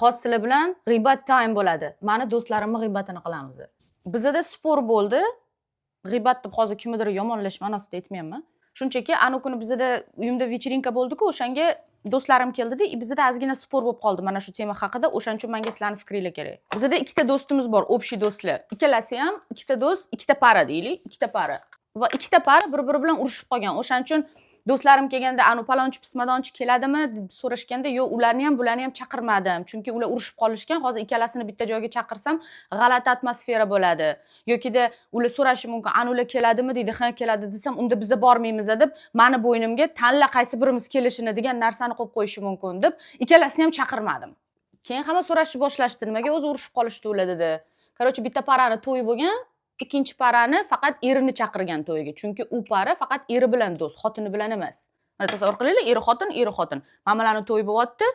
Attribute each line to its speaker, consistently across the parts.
Speaker 1: Xos sizlar bilan g'iybat time bo'ladi. Mani do'stlarimni g'iybatini qilamiz. Bizda spor bo'ldi. G'iybat deb hozir kimnidir yomonlash ma'nosida aytmayapman. Shunchaki ana kuni bizda uyimda vechirinka bo'ldi-ku, o'shanga do'stlarim keldida, bizda ozgina spor bo'lib qoldi mana shu tema haqida. O'shaning uchun menga sizlarning fikringiz kerak. Bizda ikkita do'stimiz bor, общий do'stlar. Ikkalasi ham ikkita do'st, ikkita para deylik, ikkita para. Va ikkita para bir-biri bilan urushib qolgan. O'shaning uchun do'stlarim kelganda anu palonchi pismadonchi keladimi deb so'rashganda, yo'q, ularni ham bularni ham chaqirmadim, chunki ular urushib qolishgan. Hozir ikkalasini bitta joyga chaqirsam g'alati atmosfera bo'ladi. Yokida ular so'rashi mumkin, anular keladimi deydi, ha keladi desam, unda biz bormaymiz deb mani bo'ynimga tanla qaysi birimiz kelishini degan narsani qo'yib qo'yishi mumkin deb ikkalasini ham chaqirmadim. Keyin hamma so'rashni boshlashdi, nimaga o'zi urushib qolishdi ular dedi. Короче, bitta parani to'yi bo'lgan, ikkinchi parani faqat erini chaqirgan to'yiga. Chunki u para faqat eri bilan do'st, xotini bilan emas. Mana tasavvur qilinglar, eri xotin. Mamalarni to'yi bo'lyapti.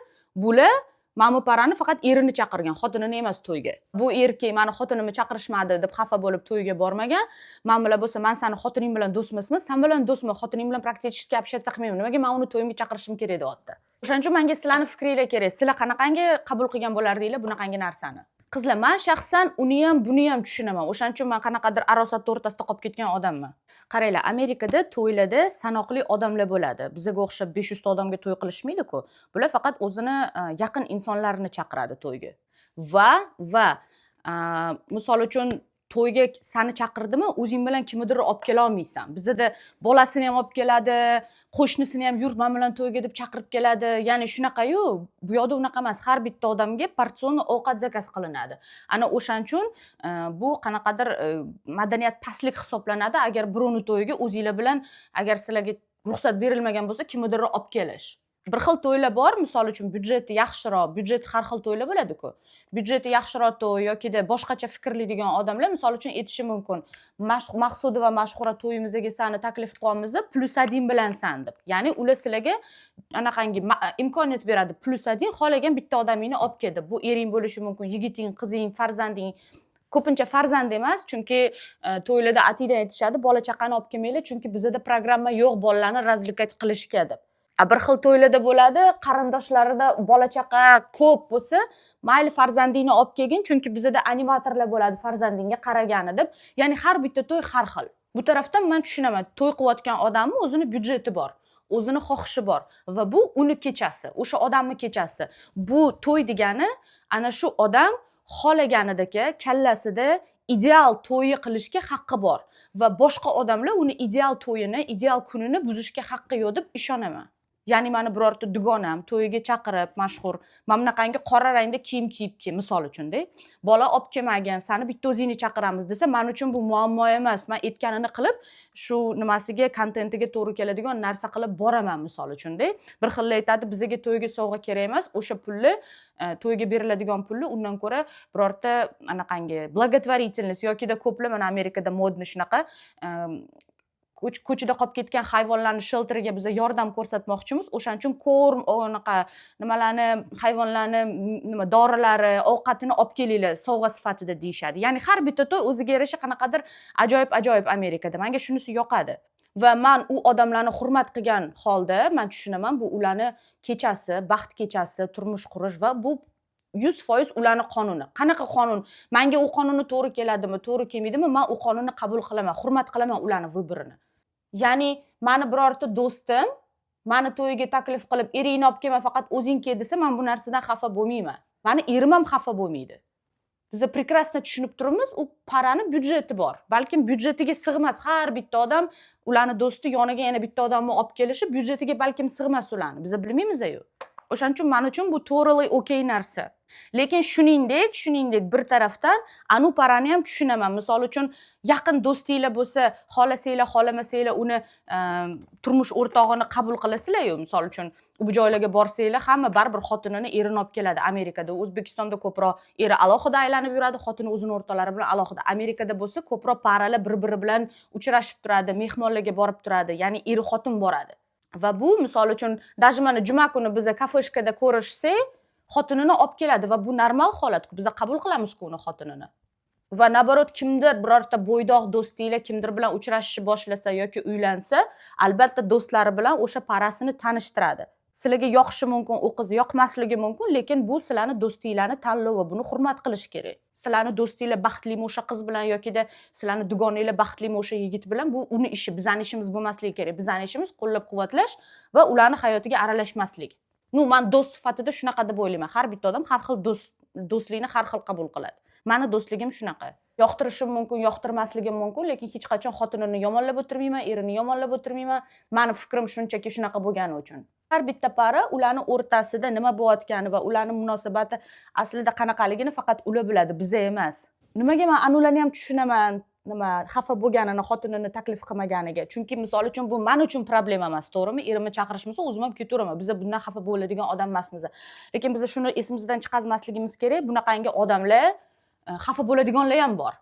Speaker 1: Bular mana bu parani faqat erini chaqirgan, xotinini emas to'yga. Bu erkak meni xotinimni chaqirishmadi deb xafa bo'lib to'yga bormagan. Men bilan bo'lsa, men seni xotining bilan do'stmismi? Sen bilan do'stmi? Xotining bilan praktichески общаться qilmayman. Nimaga men uni to'yimga chaqirishim kerak deyapti. O'shaning uchun menga sizlarning fikringiz kerak. Sizlar qanaqangi qabul qilgan bo'lardinglar bunaqangi narsani? Qizlar, men shaxsan uni ham, buni ham tushunaman. O'shaning uchun men qanaqadir arosat o'rtasida qolib ketgan odamman. Qaranglar, Amerikada to'ylarda sanoqli odamlar bo'ladi. Bizga o'xshab 500 ta odamga to'y qilishmaydi-ku. Bular faqat o'zini yaqin insonlarini chaqiradi to'yga. Va misol uchun to'yga seni chaqirdimi, o'zing bilan kimnidir olib kela olmaysan. Bizda bolasini ham olib keladi, qo'shnisini ham yur men bilan to'yga deb chaqirib keladi. Ya'ni shunaqa-yu, bu yoqda unaqa emas. Har bitta odamga porsion ovqat zakaz qilinadi. Ana o'shaning uchun bu qanaqadir madaniyat pastlik hisoblanadi. Agar birovni to'yiga o'zinglar bilan agar sizlarga ruxsat berilmagan bo'lsa, kimnidir olib kelish. Bir xil to'ylar bor, misol uchun byudjeti yaxshiroq, byudjet har xil to'ylar bo'ladi-ku. Byudjeti yaxshiroq to'y yokida boshqacha fikrlaydigan odamlar misol uchun aytishi mumkin. Maqsudi va Mashhura to'yimizga seni taklif qilyapmiz, +1 bilansan deb. Ya'ni ular sizlarga anaqangi imkoniyat beradi. +1 xohlagan bitta odamingni olib kel deb. Bu ering bo'lishi mumkin, yigiting, qizing, farzanding. Ko'pincha farzand emas, chunki to'ylarda atiydan aytishadi, bola chaqani olib kelmanglar, chunki bizda programma yo'q bolalarni razlikat qilishga deb. Bir xil to'ylarda bo'ladi, qarindoshlarida bola chaqa ko'p bo'lsa, mayli farzandingni olib kelgin, chunki bizda animatorlar bo'ladi farzandingga qaragani deb. Ya'ni har bitta to'y har xil. Bu tarafdan men tushunaman, to'y qilayotgan odamning o'zini byudjeti bor, o'zini xohishi bor va bu uni kechasi, o'sha odamning kechasi. Bu to'y degani ana shu odam xohlaganidagi kallasida ideal to'yi qilishga haqqi bor va boshqa odamlar uni ideal to'yini, ideal kunini buzishga haqqi yo'q deb ishonaman. Ya'ni meni birorta dugonam to'yiga chaqirib, mashhur, mana bunaqangi qora rangda kiyim kiyib kel, misol uchun-da. Bola olib kelmagan, seni bitta o'zingni chaqiramiz desa, men uchun bu muammo emas. Men aytganini qilib, shu nimasiga, kontentiga to'g'ri keladigan narsa qilib boraman, misol uchun-da. Bir xillar aytadi, bizga to'yga sovg'a kerak emas, o'sha pulni, to'yga beriladigan pulni undan ko'ra birorta anaqangi благотворительность yokida ko'plar mana Amerikada modni shunaqa ko'chada qolib ketgan hayvonlarni shelteriga biz yordam ko'rsatmoqchimiz. O'shaning uchun korm, onaqa nimalarni, hayvonlarni dorilari, ovqatini olib kelinglar sovg'a sifatida deyshadi. Ya'ni har bitta to'y o'ziga yarasha qanaqadir ajoyib Amerikada. Menga shunisi yoqadi. Va men u odamlarni hurmat qilgan holda men tushunaman, bu ularni kechasi, baxt kechasi, turmush qurish va bu 100% ularning qonuni. Qanaqa qonun? Menga u qonuni to'g'ri keladimi, to'g'ri kelmaydimi? Men u qonunni qabul qilaman, hurmat qilaman ularning vibrini. Ya'ni meni birorta do'stim meni to'yiga taklif qilib, eringni olib kelma, faqat o'zing kel desa, men bu narsadan xafa bo'lmayman. Meni erim ham xafa bo'lmaydi. Biz prekrasno tushunib turibmiz, u parani byudjeti bor. Balkim byudjetiga sig'mas har bitta odam, ularning do'sti yoniga yana bitta odamni olib kelishi byudjetiga balkim sig'mas ularni. Biz bilmaymiz-ku. O'shaning uchun men uchun bu totally okay narsa. Lekin shuningdek bir tarafdan anu parani ham tushunaman. Misol uchun yaqin do'stinglar bo'lsa, xohlasanglar, xohlamasanglar uni turmush o'rtog'ini qabul qilasizlar-ku. Misol uchun u joylarga borsanglar, hamma baribir xotinini erini olib keladi. Amerikada, O'zbekistonda ko'proq eri alohida aylanib yuradi, xotini o'zini o'rtalari bilan alohida. Amerikada bo'lsa, ko'proq paralar bir-biri bilan uchrashib turadi, mehmonlarga borib turadi, ya'ni eri xotin boradi. Va bu misol uchun даже mana juma kuni biz kafeshkada ko'rishsak, xotinini olib keladi va bu normal holat-ku. Biz qabul qilamiz-ku uni xotinini. Va naborot kimdir birorta bo'ydoq do'stinglar kimdir bilan uchrashishni boshlasa yoki uylansa, albatta do'stlari bilan o'sha parasini tanishtiradi. Sizlarga yoqishi mumkin, u qiz yoqmasligi mumkin, lekin bu sizlarni do'stinglarni tanlovi, buni hurmat qilish kerak. Sizlarni do'stinglar baxtlimi o'sha qiz bilan yokida sizlarni dugonanglar baxtlimi o'sha yigit bilan, bu uni ishi, bizning ishimiz bo'lmasligi kerak. Bizning ishimiz qo'llab-quvvatlash va ularni hayotiga aralashmaslik. Men do'st sifatida shunaqa deb o'ylayman. Har bitta odam har xil do'stlikni har xil qabul qiladi. Meni do'stligim shunaqa. Yoqtirishim mumkin, yoqtirmasligim mumkin, lekin hech qachon xotinini yomonlab o'tirmayman, erini yomonlab o'tirmayman. Meni fikrim shunchaki shunaqa bo'lgani uchun. Har bitta pari ularning o'rtasida nima bo'layotgani va ularning munosabati aslida qanaqaligini faqat ular biladi, biza emas. Nimaga men anularni ham tushunaman, xafa bo'lganini, xotinini taklif qilmaganiga. Chunki misol uchun bu men uchun problema emas, to'g'rimi? Erimni chaqirishmasa o'zim ham ketaveraman. Biz bundan xafa bo'ladigan odam emasmiz. Lekin biz shuni esimizdan chiqazmasligimiz kerak. Bunaqangi odamlar xafa bo'ladiganlar ham bor.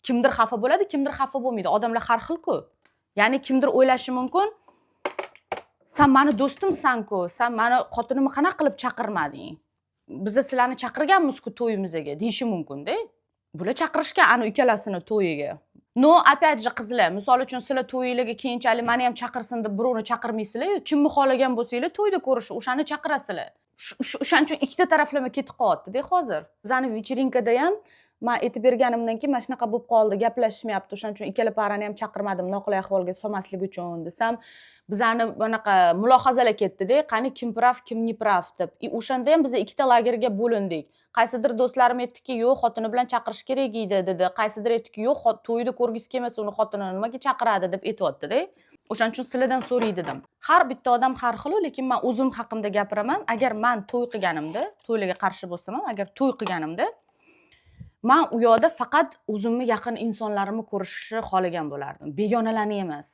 Speaker 1: Kimdir xafa bo'ladi, kimdir xafa bo'lmaydi. Odamlar har xil-ku. Ya'ni kimdir o'ylashi mumkin, sen meni do'stimsan-ku, sen meni xotinimni qanaqa qilib chaqirmading? Biz sizlarni chaqirganmiz-ku to'yimizga, deyishi mumkin-da. Bular chaqirishgan ana ikkalasini to'yiga. No, опять же qizlar, misol uchun sizlar to'yinglarga keyinchalik meni ham chaqirsin deb birovni chaqirmaysizlar-yu, kimni xohlagan bo'lsanglar to'yda ko'rish, o'shani chaqirasizlar. O'shaning uchun ikkita taraflama ketib qolyapti-da hozir. Bizning вечеринкада ham men aytib berganimdan keyin mana shunaqa bo'lib qoldi, gaplashishmayapti. O'shaning uchun ikkala parani ham chaqirmadim, noqulay ahvolga solmaslik uchun desam, bizani bunaqa mulohazalar ketdi-da, qani kim prav, kim не prav deb. O'shanda ham biz ikkita lagerga bo'lindik. Qaysidir do'stlarim aytdiki, "Yo'q, xotini bilan chaqirish kerak edi" dedi. Qaysidir aytdiki, "Yo'q, to'yida ko'rgisi kelmasa uni xotinini nimaga chaqiradi" deb aytayotdi-da. O'shaning uchun sizlardan so'ray dedim. Har bitta odam har xil, lekin men o'zim haqimda gapiraman. Agar men to'y qilganimda, to'ylarga qarshi bo'lsam ham, agar to'y qilganimda, men u yoqda faqat o'zimni yaqin insonlarimni ko'rishni xohlagan bo'lardim. Begonalarni emas.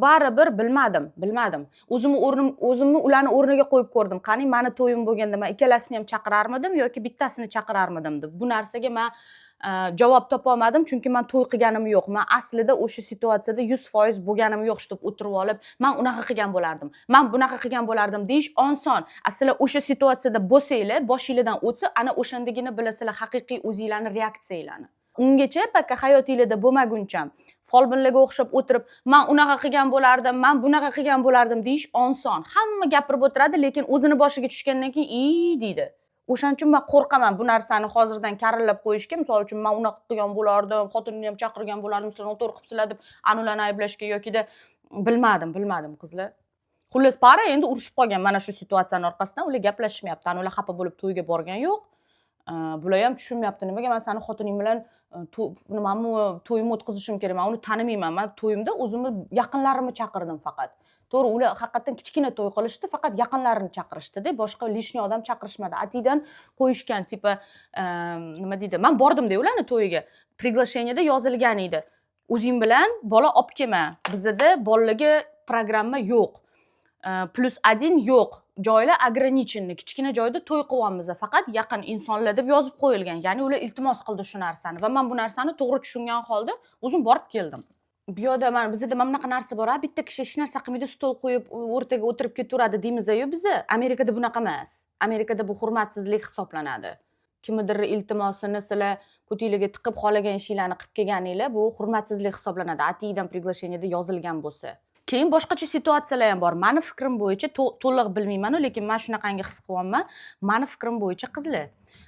Speaker 1: Baribir bilmadim. O'zimni ularni o'rniga qo'yib ko'rdim. Qani meni to'yim bo'lganda men ikkalasini ham chaqirarmidim yoki bittasini chaqirarmidim deb. Bu narsaga men javob topa olmadim, chunki men to'y qilganim yo'q. Men aslida o'sha situatsiyada 100% bo'lganim yo'q, deb o'tirib olib, men unaqa qilgan bo'lardim. Men bunaqa qilgan bo'lardim deyish oson. Aslida o'sha situatsiyada bo'lsanglar, boshingizdan o'tsa, ana o'shandagina bilasizlar haqiqiy o'zingizlarning reaksiyalarni. Ungacha paka hayotingizda bo'lmaguncha folbinlarga o'xshab o'tirib, men unaqa qilgan bo'lardim, men bunaqa qilgan bo'lardim deyish oson. Hamma gapirib o'tiradi, lekin o'zini boshiga tushgandan keyin deydi. O'shaning uchun men qo'rqaman bu narsani hozirdan karillab qo'yishga. Misol uchun men unaqa qilgan bo'lardim, xotinimni ham chaqirgan bo'lardim, sizlar noto'g'ri qilibsizlar deb anularni ayblashga yokida bilmadim qizlar. Xullas, para endi urushib qolgan mana shu situatsiyaning orqasidan. Ular gaplashmayapti. Anular xafa bo'lib to'yga borgan yo'q. Bular ham tushunmayapti, nimaga men seni xotining bilan to'yimni o'tkazishim kerak. Men uni tanimayman. Men to'yimda o'zimni yaqinlarimni chaqirdim faqat. To'g'ri, ular haqiqatan kichkina to'y qilishdi, faqat yaqinlarini chaqirishdi-da, boshqa lishniy odam chaqirishmadi. Atidan qo'yishgan, tipa nima deydi? Men bordim-da ularning to'yiga. Приглашениеda yozilgan edi. O'zing bilan bola olib kelma. Bizda bolalarga programma yo'q. +1 yo'q. Joylar ограниченный. Kichkina joyda to'y qilyapmiz. Faqat yaqin insonlar deb yozib qo'yilgan. Ya'ni ular iltimos qildi shu narsani va men bu narsani to'g'ri tushungan holda o'zim borib keldim. Bu yoqda bizda mana bunaqa narsa bor. Bitta kishi hech narsa qilmaydi, stol qo'yib, o'rtaga o'tirib ketaveradi deymiz-ku biz. Amerikada bunaqa emas. Amerikada bu hurmatsizlik hisoblanadi. Kimdir iltimosini sizlar ko'tinglarga tiqib xohlagan ishinglarni qilib kelganinglar, bu hurmatsizlik hisoblanadi. Atidan приглашениеda yozilgan bo'lsa. Keyin boshqacha situatsiyalar ham bor. Meni fikrim bo'yicha to'liq bilmayman, lekin men shunaqangi his qilyapman. Meni fikrim bo'yicha qizlar,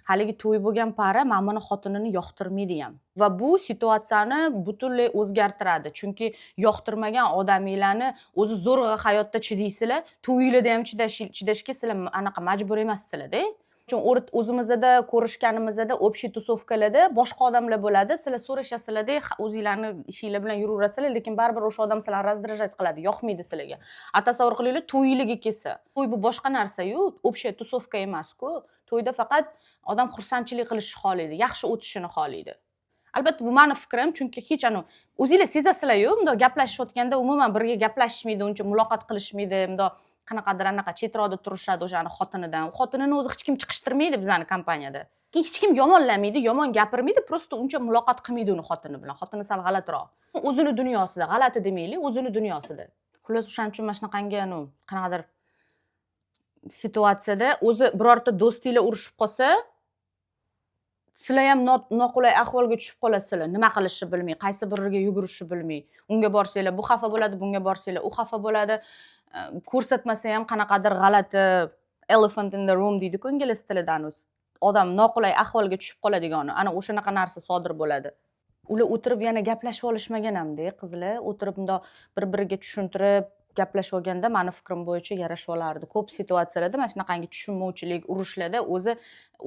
Speaker 1: haligi to'y bo'lgan para meni xotinini yoqtirmaydi ham. Va bu situatsiyani butunlay o'zgartiradi. Chunki yoqtirmagan odaminglarni o'zi zo'rg'a hayotda chidaysizlar, to'yinglarda ham chidashga sizlar anaqa majbur emassizlar-da. Chunki o'zimizda ko'rishganimizda общий tusovkalarda boshqa odamlar bo'ladi, sizlar so'rashasizlar-da, o'zingizlarni ishinglar bilan yuraverasizlar, lekin baribir o'sha odam sizlarni razdражать qiladi, yoqmaydi sizlarga. Tasavvur qilinglar, to'yinglarga kelsa. To'y bu boshqa narsa-yu, общая tusovka emas-ku. To'yda faqat odam xursandchilik qilishni xohlaydi, yaxshi o'tishini xohlaydi. Albatta bu meni fikrim, chunki hech o'zingizlar sezasizlar-yu, bunday gaplashayotganda umuman birga gaplashishmaydi, uncha muloqot qilishmaydi, bunday qanaqadir anaqa chetroqda turishadi o'shani xotinidan. Xotinini o'zi hech kim chiqishtirmaydi bizani kompaniyada. Hech kim yomonlamaydi, yomon gapirmaydi, prosta uncha muloqot qilmaydi uni xotini bilan. Xotini sal g'alatiroq. O'zini dunyosida, g'alati demaylik, o'zini dunyosida. Xullas, o'shaning uchun mana shunaqangi qanaqadir situatsiyada o'zi birorta do'stinglar urushib qolsa, sizlar ham noqulay ahvolga tushib qolasizlar. Nima qilishni bilmay, qaysi biriga yugurishni bilmay. Unga borsanglar bu xafa bo'ladi, bunga borsanglar u xafa bo'ladi. ko'rsatmasa ham qanaqadir g'alati elephant in the room deydi-ku ingliz tilidan, odam noqulay ahvolga tushib qoladigani, ana o'shanaqa narsa sodir bo'ladi. Ular o'tirib yana gaplashib olishmagan hamda, qizlar o'tirib bundoq bir-biriga tushuntirib gaplashib olganda meni fikrim bo'yicha yarashib olardi. Ko'p situatsiyalarda mana shunaqangi tushunmovchilik, urushlarda o'zi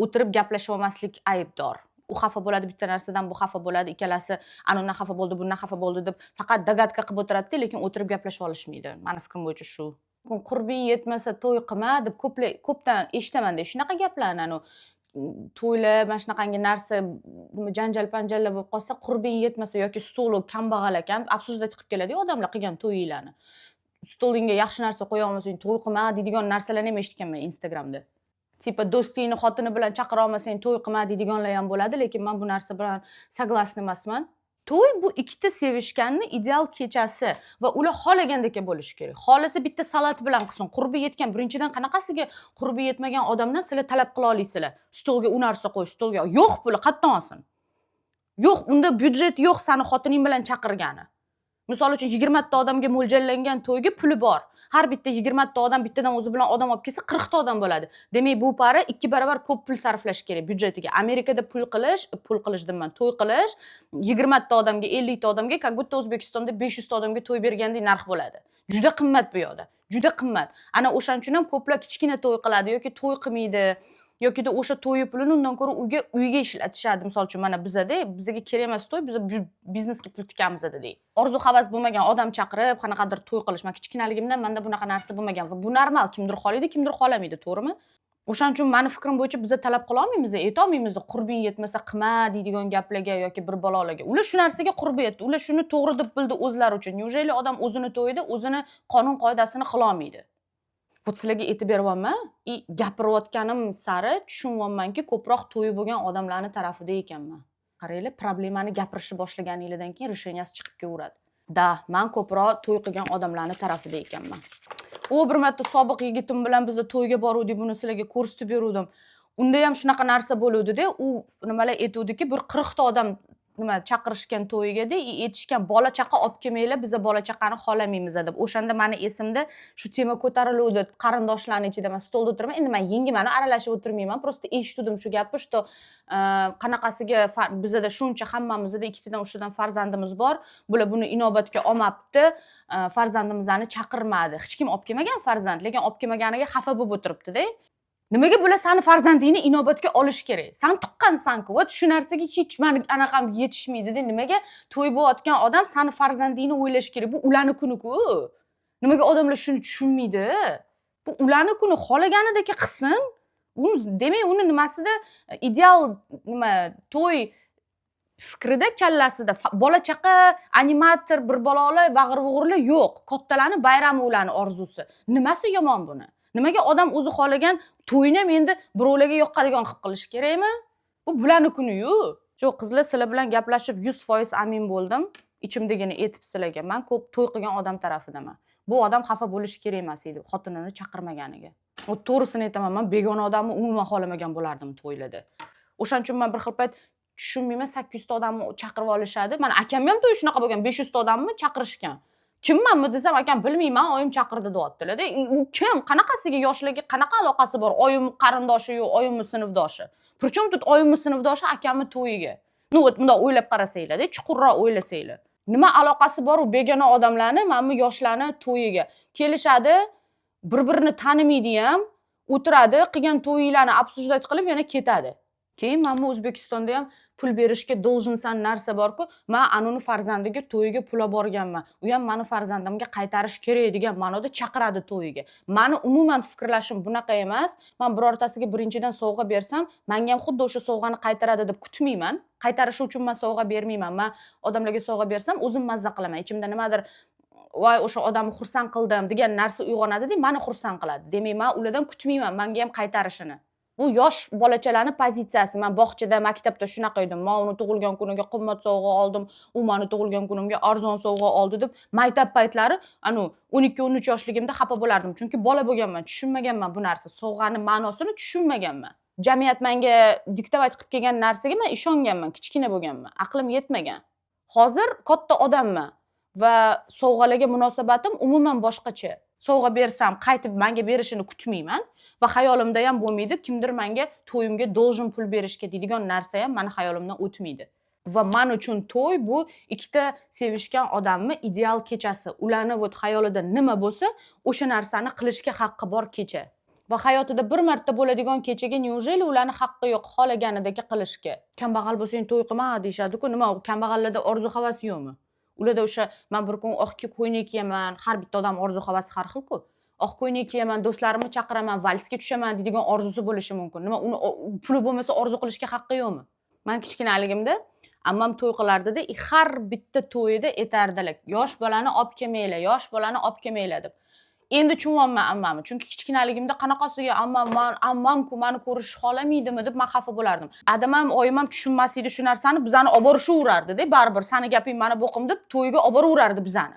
Speaker 1: o'tirib gaplashib olmaslik aybdor. U xafa bo'ladi bitta narsadan, bu xafa bo'ladi, ikkalasi anundan xafa bo'ldi, bundan xafa bo'ldi deb faqat dagatka qilib o'tiradi, lekin o'tirib gaplashib olishmaydi. Meni fikrim bo'yicha shu. Qurbing yetmasa to'y qilma deb ko'pdan eshitaman-da shunaqa gaplarni. To'ylar mana shunaqangi narsa janjal-panjallar bo'lib qolsa, qurbing yetmasa yoki stoli kambag'al ekan, afsusda chiqib keladi-ku odamlar qilgan to'yinglarni. Stolingga yaxshi narsa qo'ya olmasang to'y qilma deydigan narsalarni ham eshitganman Instagramda. Tipa do'stingni xotini bilan chaqira olmasang to'y qilma deydiganlar ham bo'ladi, lekin men bu narsa bilan согласна emasman. To'y bu ikkita sevishganni ideal kechasi va ular xohlagandek bo'lishi kerak. Xohlasa bitta salat bilan qilsin. Qurbi yetgan birinchidan qanaqasiga qurbi yetmagan odamdan sizlar talab qila olasizlar. Stolga u narsa qo'y, stolga. Yo'q puli qayerdan olsin? Yo'q, unda byudjet yo'q seni xotining bilan chaqirgani. Misol uchun 20 ta odamga mo'ljallangan to'yga puli bor. Har bitta 20 ta odam bittadan o'zi bilan odam olib kelsa 40 ta odam bo'ladi. Demak, bu pari 2 barobar ko'p pul sarflash kerak byudjetiga. Amerikada to'y qilish 20 ta odamga, 50 ta odamga, как будто O'zbekistonda 500 ta odamga to'y bergandek narx bo'ladi. Juda qimmat bu yoqda. Juda qimmat. Ana o'shaning uchun ham ko'plar kichkina to'y qiladi yoki to'y qilmaydi. Yokida o'sha to'yi pulini undan ko'ra uyga ishlatishadi. Misol uchun mana bizga kerak emas to'y, biz biznesga pul tikamiz dedi. Orzu havas bo'lmagan odam chaqirib, qanaqadir to'y qilish. Men kichkinaligimdan menda bunaqa narsa bo'lmagan va bu normal, kimdir xohlaydi, kimdir xohlamaydi, to'g'rimi? O'shaning uchun meni fikrim bo'yicha biz talab qila olmaymiz, ayta olmaymiz, qurbing yetmasa qilma deydigan gaplarga yoki bir balolarga. Ular shu narsaga qurbi yetdi. Ular shuni to'g'ri deb bildi o'zlari uchun. Neujeli odam o'zini to'yida, o'zini qonun qoidasini qila olmaydi. Sizlarga aytib beryapman, gapirayotganim sari tushunyapmanki, ko'proq to'yi bo'lgan odamlarning tarafida ekanman. Qaranglar, problemani gapirishni boshlaganingizdan keyin решенияsi chiqib kelaveradi. Da, men ko'proq to'y qilgan odamlarning tarafida ekanman. Bir marta sobiq yigitim bilan biz to'yga boruvdik, buni sizlarga ko'rsatib beruvdim. Unda ham shunaqa narsa bo'luvdi-da, u nimalar aytuvdiki, bir 40 ta odam chaqirishgan to'yiga-da, aytishgan bola chaqa olib kelmanglar, biz bola chaqani xohlamaymiz deb. O'shanda meni esimda shu tema ko'tariluvdi. Qarindoshlarning ichida men stolda o'tiraman. Endi men yengimani aralashib o'tirmayman, просто eshitdim shu gapni, что qanaqasiga bizda shuncha hammamizda ikkitadan uchtadan farzandimiz bor. Bular buni inobatga olmabdi, farzandimizni chaqirmadi. Hech kim olib kelmagan farzand, lekin olib kelmaganiga xafa bo'lib o'tiribdi-da. Nimaga bular seni farzandingni inobatga olish kerak? Sen tuqqansan-ku, va shu narsaga hech meni anaqam yetishmaydi-da. Nimaga to'y bo'layotgan odam seni farzandingni o'ylash kerak? Bu ularning kuni-ku. Nimaga odamlar shuni tushunmaydi? Bu ularning kuni, xohlaganidek qilsin. Demak, uni nimasida ideal to'y fikrida, kallasida bola chaqa, animator, bir balolar, bag'ir-vug'urlar yo'q. Kattalarning bayrami ularning orzusi. Nimasi yomon buni? Nimaga odam o'zi xohlagan to'yni ham endi birovlarga yoqqadigan qilib qilish kerakmi? Bu bularning kuni-yu. Yo'q, qizlar, sizlar bilan gaplashib 100% amin bo'ldim. Ichimdagini aytib sizlarga. Men ko'p to'y qilgan odam tarafidaman. Bu odam xafa bo'lishi kerak emas edi, xotinini chaqirmaganiga. To'g'risini aytaman, men begona odamni umuman xohlamagan bo'lardim to'ylarda. O'shaning uchun men bir xil payt tushunmayman, 800 ta odamni chaqirib olishadi. Mana akamga ham to'y shunaqa bo'lgan, 500 ta odamni chaqirishgan. Kimmanmi desam, akam bilmayman, oyim chaqirdi deyaptilar-da. U kim? Qanaqasiga yoshlarga qanaqa aloqasi bor? Oyim qarindoshi yo'q, oyimmi sinfdoshi. Причем тут oyimmi sinfdoshi akamni to'yiga. Bunda o'ylab qarasanglar-da, chuqurroq o'ylasanglar. Nima aloqasi bor u begona odamlarni, mana bu yoshlarni to'yiga kelishadi, bir-birini tanimaydi ham, o'tiradi, qilgan to'yinglarni обсуждать qilib yana ketadi. Keyin men O'zbekistonda ham pul berishga долженsan narsa bor-ku, men anuni farzandiga to'yiga pul olib borganman. U ham meni farzandimga qaytarish kerak degan ma'noda chaqiradi to'yiga. Meni umuman fikrlashim bunaqa emas. Men birortasiga birinchidan sovg'a bersam, menga ham xuddi o'sha sovg'ani qaytaradi deb kutmayman. Qaytarishi uchun men sovg'a bermayman. Men odamlarga sovg'a bersam, o'zim mazza qilaman. Ichimda nimadir voy o'sha odamni xursand qildim degan narsa uyg'onadi-da, meni xursand qiladi. Demak, men ulardan kutmayman, menga ham qaytarishini. Bu yosh bolachalarning pozitsiyasi. Men bog'chada, maktabda shunaqa edim. Men uni tug'ilgan kuniga qimmat sovg'a oldim, u meni tug'ilgan kunimga arzon sovg'a oldi deb maktab paytlari, 12-13 yoshligimda xafa bo'lardim. Chunki bola bo'lganman, tushunmaganman bu narsa, sovg'aning ma'nosini tushunmaganman. Jamiyat menga diktovat qilib kelgan narsaga men ishonganman, kichkina bo'lganman, aqlim yetmagan. Hozir katta odamman va sovg'alarga munosabatim umuman boshqacha. Sovg'a bersam qaytib menga berishini kutmayman va xayolimda ham bo'lmaydi kimdir menga to'yimga должен pul berishga deydigan narsa ham meni xayolimdan o'tmaydi. Va men uchun to'y bu ikkita sevishgan odamni ideal kechasi. Ularni xayolida nima bo'lsa, o'sha narsani qilishga haqqi bor kecha. Va hayotida bir marta bo'ladigan kechaga neujeli ularni haqqi yo'q xohlaganidagi qilishga. Kambag'al bo'lsang to'y qilma deyshadi-ku, nima kambag'allarda orzu havas yo'qmi? Ularda o'sha men bir kun oq ko'ylak kiyaman, har bitta odam orzu havasi har xil-ku. Oq ko'ylak kiyaman, do'stlarimni chaqiraman, valsga tushaman deydigan orzusi bo'lishi mumkin. Nima uni puli bo'lmasa orzu qilishga haqqi yo'qmi? Men kichkinaligimda ammam to'y qilardida, har bitta to'yida aytardilar, yosh bolani olib kelmanglar, yosh bolani olib kelmanglar deb. Endi tushunyapman ammamni, chunki kichkinaligimda qanaqasiga ammam-ku meni ko'rish xohlamaydimi deb men xafa bo'lardim. Adam ham, oyim ham tushunmasdi shu narsani, bizani olib borishaverardi-da, baribir sani gaping mana boqim deb to'yga olib boraverardi bizani.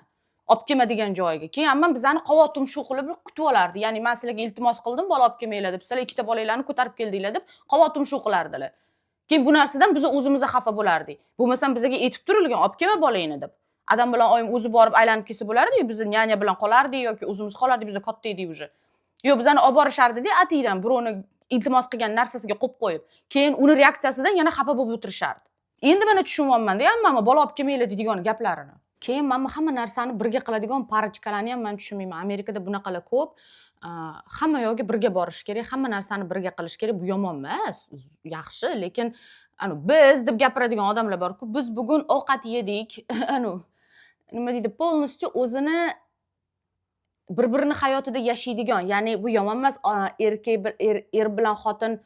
Speaker 1: Olib kelma degan joyiga. Keyin ammam bizani qavotim shu qilib kutib olardi. Ya'ni men sizlarga iltimos qildim, bola olib kelmanglar deb, sizlar ikkita bolanglarni ko'tarib keldinglar deb qavotim shu qilardilar. Keyin bu narsadan biz o'zimiz xafa bo'lardik. Bo'lmasam bizga aytib turilgan, olib kelma bolangni deb. Adam bilan oyim o'zi borib aylanib kelsa bo'lardi-yu, biz nyanya bilan qolardik yoki o'zimiz qolardik, biz katta edik уже. Yo'q, bizani olib borishardi-da, atiydan birovni iltimos qilgan narsasiga qo'yib qo'yib. Keyin uni reaksiyasidan yana xafa bo'lib o'tirishardi. Endi mana tushunyapman-da, ammama bola olib kelmanglar deydigan gaplarini. Keyin men hamma narsani birga qiladigan parachkalarni ham men tushunmayman. Amerikada bunaqalar ko'p. Hamma yo'lga birga borish kerak, hamma narsani birga qilish kerak. Bu yomon emas, yaxshi, lekin biz deb gapiradigan odamlar bor-ku, biz bugun ovqat yedik, nima deydi, polностью o'zini bir-birini hayotida yashaydigan, ya'ni bu yomon emas, er bilan xotin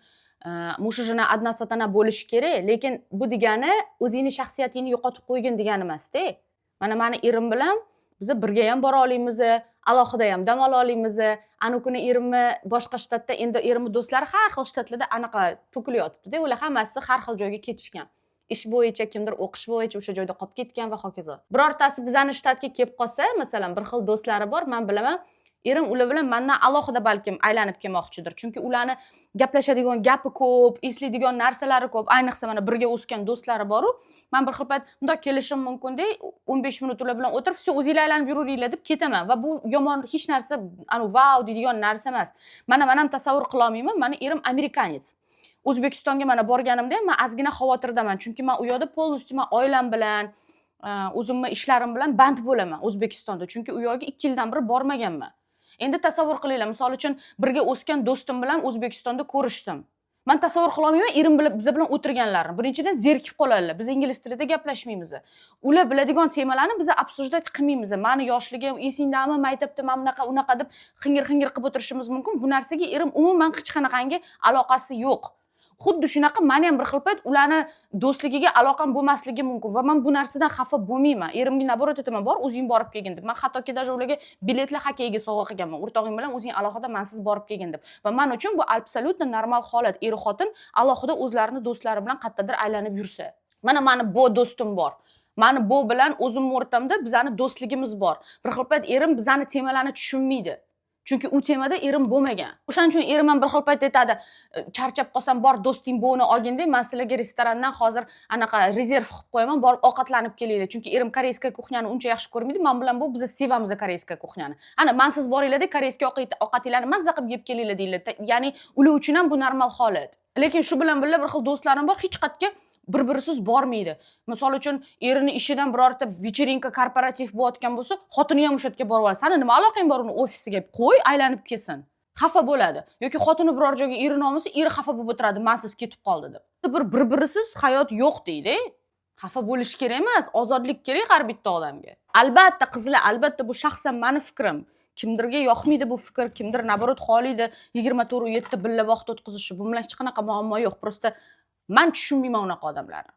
Speaker 1: mushujina одна сатана bo'lish kerak, lekin bu degani o'zingni shaxsiyatingni yo'qotib qo'ygin degani emas-da. Mana meni erim bilan biz birga ham bora olamiz, alohida ham dam ola olamiz. Ana kuni erimni boshqa shtatda, endi erimni do'stlari har xil shtatlarda anaqa to'kilyotibdi-da, ular hammasi har xil joyga ketishgan. Ish bo'yicha, kimdir o'qish bo'yicha o'sha joyda qolib ketgan va hokazo. Birortasi bizani shtatga kelib qolsa, masalan, bir xil do'stlari bor, men bilaman, erim ular bilan mendan alohida balkim aylanib kelmoqchidir. Chunki ularni gaplashadigan gapi ko'p, eslaydigan narsalari ko'p. Ayniqsa mana birga o'sgan do'stlari bor-u, men bir xil payt bundoq kelishim mumkin-da, 15 minut ular bilan o'tirib, "Все, o'zinglar aylanib yuravringlar" deb ketaman va bu yomon hech narsa, vau deydigan narsa emas. Men ham tasavvur qila olmayman. Meni erim amerikanец. O'zbekistonga mana borganimda ham men ozgina xavotirdaman, chunki men u yoqda polностью men oilam bilan, o'zimning ishlarim bilan band bo'laman O'zbekistonda, chunki u yoqqa 2 yildan beri bormaganman. Endi tasavvur qilinglar, misol uchun birga o'sgan do'stim bilan O'zbekistonda ko'rishdim. Men tasavvur qila olmayman erim bilan biz bilan o'tirganlarini. Birinchidan zerikib qoladilar. Biz ingliz tilida gaplashmaymiz. Ular biladigan temalarni biz обсуждать qilmaymiz. Meni yoshligim esingdami, maktabda men unaqa deb xingir qilib o'tirishimiz mumkin. Bu narsaga erim umuman hech qanaqangi aloqasi yo'q. Xuddi shunaqa men ham bir xil payt ularni do'stligiga aloqam bo'lmasligi mumkin va men bu narsadan xafa bo'lmayman. Erimga naborot aytaman, bor o'zing borib kelgin deb. Men hattoki даже ularga biletlar xokkeyga sovg'a qilganman. O'rtog'ing bilan o'zing alohida, mensiz borib kelgin deb. Va men uchun bu absolyutno normal holat. Er xotin alohida o'zlarini do'stlari bilan qayerdadir aylanib yursa. Mana meni bu do'stim bor. Meni bu bilan o'zim o'rtamda bizani do'stligimiz bor. Bir xil payt erim bizani temalarni tushunmaydi. Chunki u temada erim bo'lmagan. O'shaning uchun erim ham bir xil payt aytadi, charchab qolsam bor do'sting bo'ni olgin-da, men sizlarga restorandan hozir anaqa rezerv qilib qo'yaman, borib ovqatlanib kelinglar. Chunki erim koreyskiy kuxnyani uncha yaxshi ko'rmaydi. Men bilan bu biz sevamiz koreyskiy kuxnyani. Ana men siz boringlar-da, koreyskiy ovqatlarni mazza qilib yeb kelinglar deylar. Ya'ni ular uchun ham bu normal holat. Lekin shu bilan birga bir xil do'stlarim bor, hech qayerga bir-birisiz bormaydi. Misol uchun erini ishidan birorta вечеринка, korporativ bo'layotgan bo'lsa, xotini ham o'sha yerga borib oladi. Sani nima aloqang bor uni ofisiga? Qo'y, aylanib kelsin. Xafa bo'ladi. Yoki xotini biror joyga erini olmasa, eri xafa bo'lib o'tiradi, "Mensiz ketib qoldi" deb. Bir-birisiz hayot yo'q deydi. Xafa bo'lish kerak emas, ozodlik kerak har bitta odamga. Albatta qizlar, albatta bu shaxsan meni fikrim. Kimdirga yoqmaydi bu fikr, kimdir naborot xohlaydi 24/7 billa vaqt o'tkazishi. Bu bilan hech qanaqa muammo yo'q. Prosta men tushunmayman unaqa odamlarni.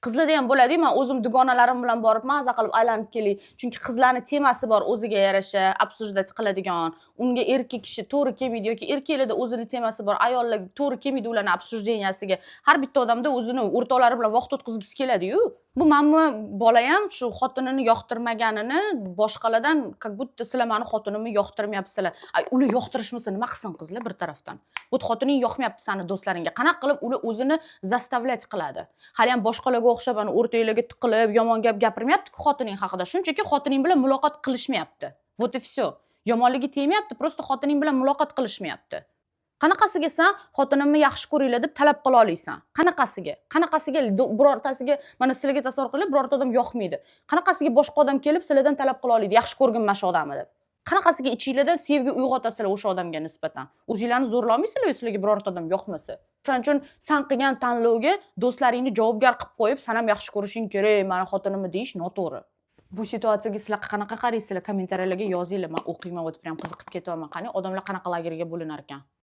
Speaker 1: Qizlarda ham bo'ladi, men o'zim dugonalarim bilan borib maza qilib aylanib kelay. Chunki qizlarning temasi bor, o'ziga yarasha обсуждать qiladigan. Unga erkak kishi to'g'ri kelmaydi yoki erkaklarda o'zini temasi bor, ayollar to'g'ri kelmaydi ularning обсужденияsiga. Har bitta odamda o'zini o'rtoqlari bilan vaqt o'tkazgisi keladi-yu. Bu menmi bola ham shu xotinini yoqtirmaganini boshqalardan как будто sizlar meni xotinimni yoqtirmayapsizlar. Ular yoqtirishmasa nima qilsin qizlar bir tarafdan. Bu xotining yoqmayapti seni do'stlaringga. Qanaqa qilib ular o'zini zastavlять qiladi. Hali ham boshqalarga o'xshab o'rtanglarga tiqilib, yomon gap gapirmayapti xotining haqida. Shunchaki xotining bilan muloqot qilishmayapti. Вот и всё. yomonligi tegmayapti, prosta xotining bilan muloqot qilishmayapti. Qanaqasiga sen xotinimni yaxshi ko'ringlar deb talab qila olasan? Qanaqasiga birortasiga mana sizlarga tasavvur qilib, birorta odam yoqmaydi. Qanaqasiga boshqa odam kelib sizlardan talab qila oladi, yaxshi ko'rginman shu odamni deb. Qanaqasiga ichinglarda sevgi uyg'otasizlar o'sha odamga nisbatan? O'zinglarni zo'rlaolmaysizlar sizlarga birorta odam yoqmasa. Shuning uchun sen qilgan tanlovga do'stlaringni javobgar qilib qo'yib, sen ham yaxshi ko'rishing kerak, meni xotinimni deyish noto'g'ri. Bu situatsiyaga sizlar qanaqa qaraysizlar? Kommentariyalarga yozinglar. Men o'qiyman, o'tib ham qiziqib ketaman. Qani odamlar qanaqa lagerga bo'linar ekan?